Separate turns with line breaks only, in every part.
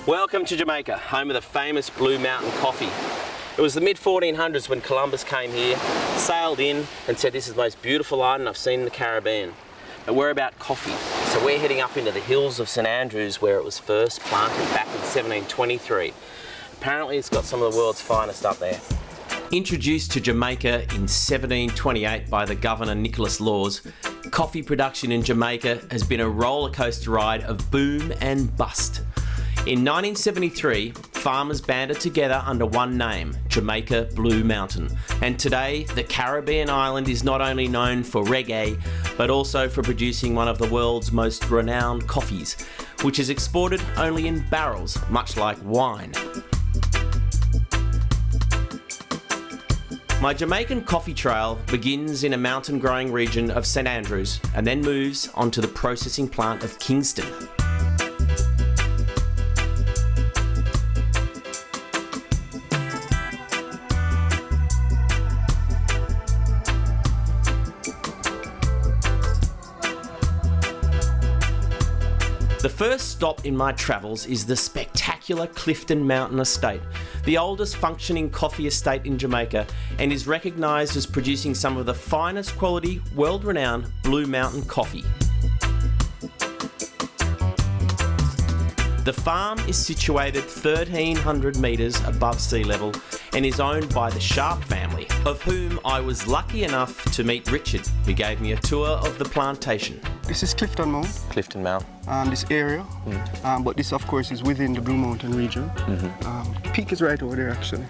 Welcome to Jamaica, home of the famous Blue Mountain coffee. It was the mid-1400s when Columbus came here, sailed in and said this is the most beautiful island I've seen in the Caribbean. But we're about coffee, so we're heading up into the hills of St Andrews where it was first planted back in 1723. Apparently it's got some of the world's finest up there. Introduced to Jamaica in 1728 by the Governor Nicholas Laws, coffee production in Jamaica has been a roller coaster ride of boom and bust. In 1973, farmers banded together under one name, Jamaica Blue Mountain. And today, the Caribbean island is not only known for reggae, but also for producing one of the world's most renowned coffees, which is exported only in barrels, much like wine. My Jamaican coffee trail begins in a mountain growing region of St Andrews and then moves onto the processing plant of Kingston. The first stop in my travels is the spectacular Clifton Mountain estate, the oldest functioning coffee estate in Jamaica, and is recognised as producing some of the finest quality, world-renowned Blue Mountain coffee. The farm is situated 1,300 metres above sea level and is owned by the Sharp family, of whom I was lucky enough to meet Richard, who gave me a tour of the plantation.
This is Clifton Mountain.
Clifton Mountain.
This area, but this of course is within the Blue Mountain region. Peak is right over there actually.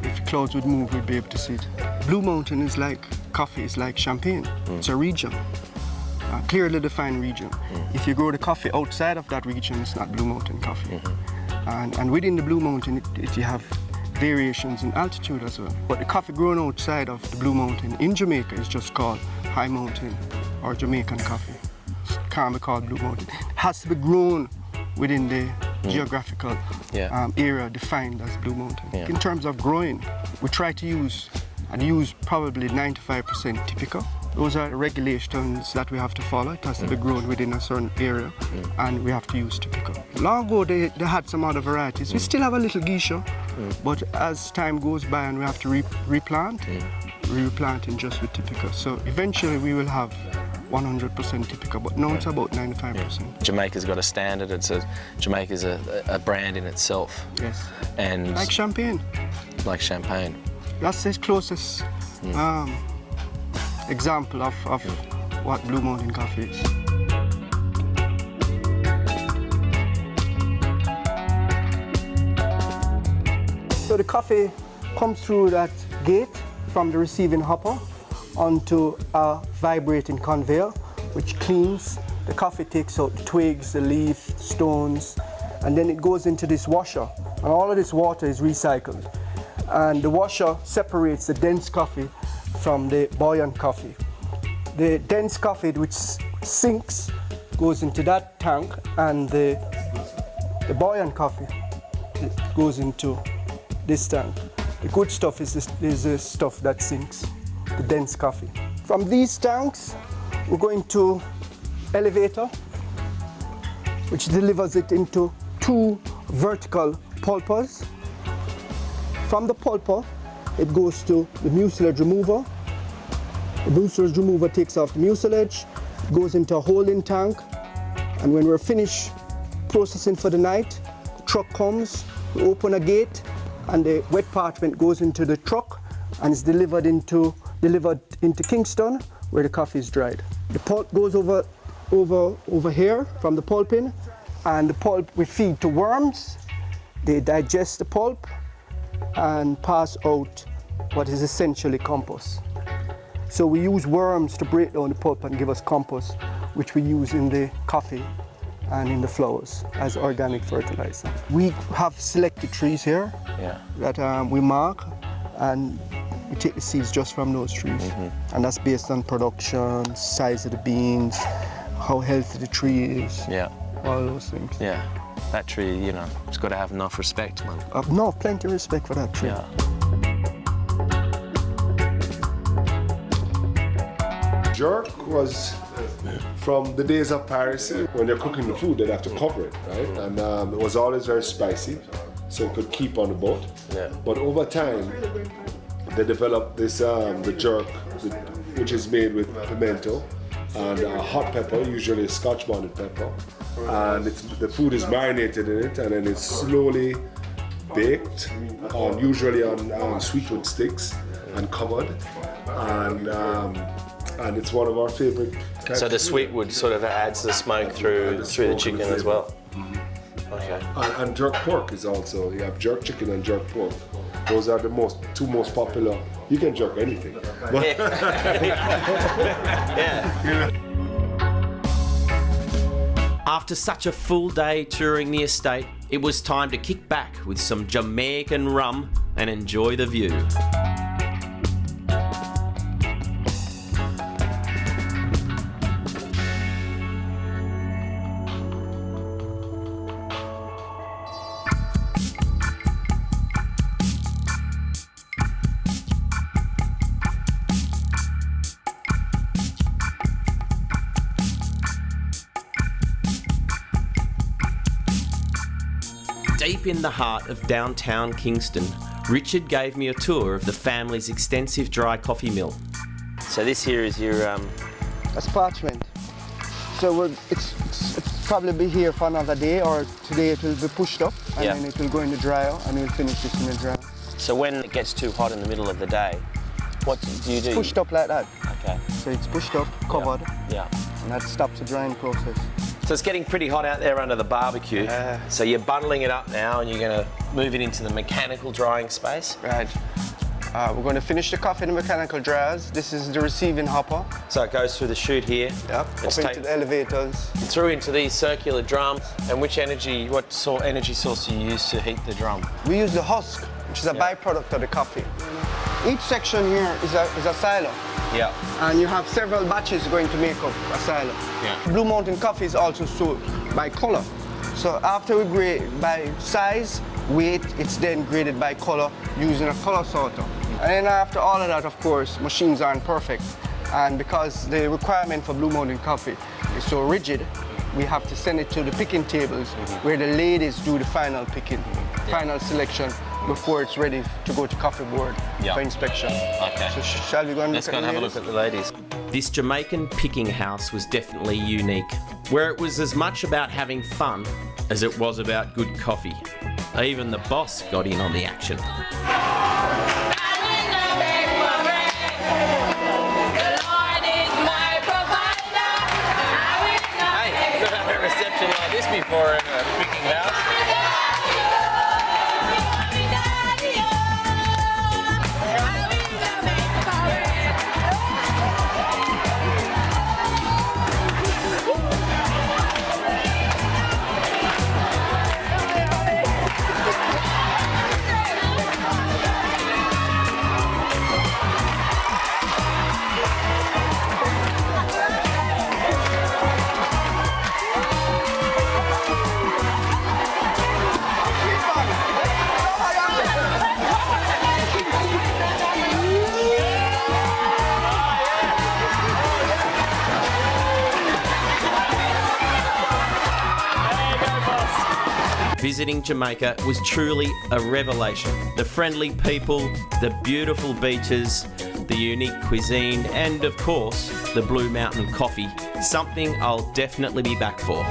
If clouds would move, we'd be able to see it. Blue Mountain is like coffee, is like champagne. It's a region, a clearly defined region. If you grow the coffee outside of that region, it's not Blue Mountain coffee. And within the Blue Mountain, you have variations in altitude as well. But the coffee grown outside of the Blue Mountain in Jamaica is just called High Mountain or Jamaican coffee. Can't be called Blue Mountain. It has to be grown within the geographical area defined as Blue Mountain. In terms of growing, we try to use probably 95% typical. Those are the regulations that we have to follow. It has to be grown within a certain area, and we have to use typical. Long ago, they had some other varieties. We still have a little geisha, but as time goes by and we have to replant, we're replanting just with typical. So eventually we will have 100% typical, but now it's about 95%.
Jamaica's got a standard. Jamaica's a brand in itself.
Yes.
And
like champagne.
Like champagne.
That's the closest example of what Blue Mountain coffee is. So the coffee comes through that gate from the receiving hopper onto a vibrating conveyor, which cleans. The coffee takes out the twigs, the leaf, stones, and then it goes into this washer. And all of this water is recycled. And the washer separates the dense coffee from the buoyant coffee. The dense coffee, which sinks, goes into that tank, and the buoyant coffee goes into this tank. The good stuff is the stuff that sinks, the dense coffee. From these tanks, we're going to elevator, which delivers it into two vertical pulpers. From the pulper, it goes to the mucilage remover. The mucilage remover takes off the mucilage, goes into a holding tank, and when we're finished processing for the night, the truck comes, we open a gate, and the wet parchment goes into the truck and is delivered into Kingston, where the coffee is dried. The pulp goes over here from the pulping, and the pulp we feed to worms. They digest the pulp and pass out what is essentially compost. So we use worms to break down the pulp and give us compost, which we use in the coffee and in the flowers as organic fertilizer. We have selected trees here that we mark, and we take the seeds just from those trees. And that's based on production, size of the beans, how healthy the tree is, all those things.
Yeah, that tree, you know, it's got to have enough respect, man.
No, plenty of respect for that tree.
Yeah.
Jerk was from the days of piracy, when they're cooking the food, they'd have to cover it, right? And it was always very spicy, so it could keep on the boat.
Yeah.
But over time, they developed this the jerk, which is made with pimento and hot pepper, usually a Scotch bonnet pepper, and the food is marinated in it, and then it's slowly baked, usually on sweetwood sticks and covered, and it's one of our favorite.
So the sweetwood sort of adds the smoke through the chicken as well. Okay.
And jerk pork is also, you have jerk chicken and jerk pork. Those are the two most popular. You can jerk anything. But
Yeah.
After such a full day touring the estate, it was time to kick back with some Jamaican rum and enjoy the view. Deep in the heart of downtown Kingston, Richard gave me a tour of the family's extensive dry coffee mill.
So this here is your
That's parchment. So it's probably be here for another day, or today it will be pushed up and
Yeah.
then it will go in the dryer and we'll finish this in the dryer.
So when it gets too hot in the middle of the day, what do you do?
Pushed up like that.
Okay.
So it's pushed up, covered,
Yeah.
and that stops the drying process.
So it's getting pretty hot out there under the barbecue. So you're bundling it up now and you're going to move it into the mechanical drying space.
Right. We're going to finish the coffee in the mechanical dryers. This is the receiving hopper.
So it goes through the chute here.
Yep.
It's
Up into the elevators.
through into these circular drums. And what energy source do you use to heat the drum?
We use the husk, which is a byproduct of the coffee. Each section here is a silo.
Yeah.
And you have several batches going to make up a silo.
Yeah.
Blue Mountain coffee is also sold by color. So after we grade by size, weight, it's then graded by color using a color sorter. And then after all of that, of course, machines aren't perfect. And because the requirement for Blue Mountain coffee is so rigid, we have to send it to the picking tables where the ladies do the final picking, final selection before it's ready to go to coffee board for inspection.
Okay.
So shall we go and
Let's go and have a look at the ladies.
This Jamaican picking house was definitely unique, where it was as much about having fun as it was about good coffee. Even the boss got in on the action.
Hey, never had a reception like this before in a picking house.
Visiting Jamaica was truly a revelation. The friendly people, the beautiful beaches, the unique cuisine, and of course, the Blue Mountain coffee. Something I'll definitely be back for.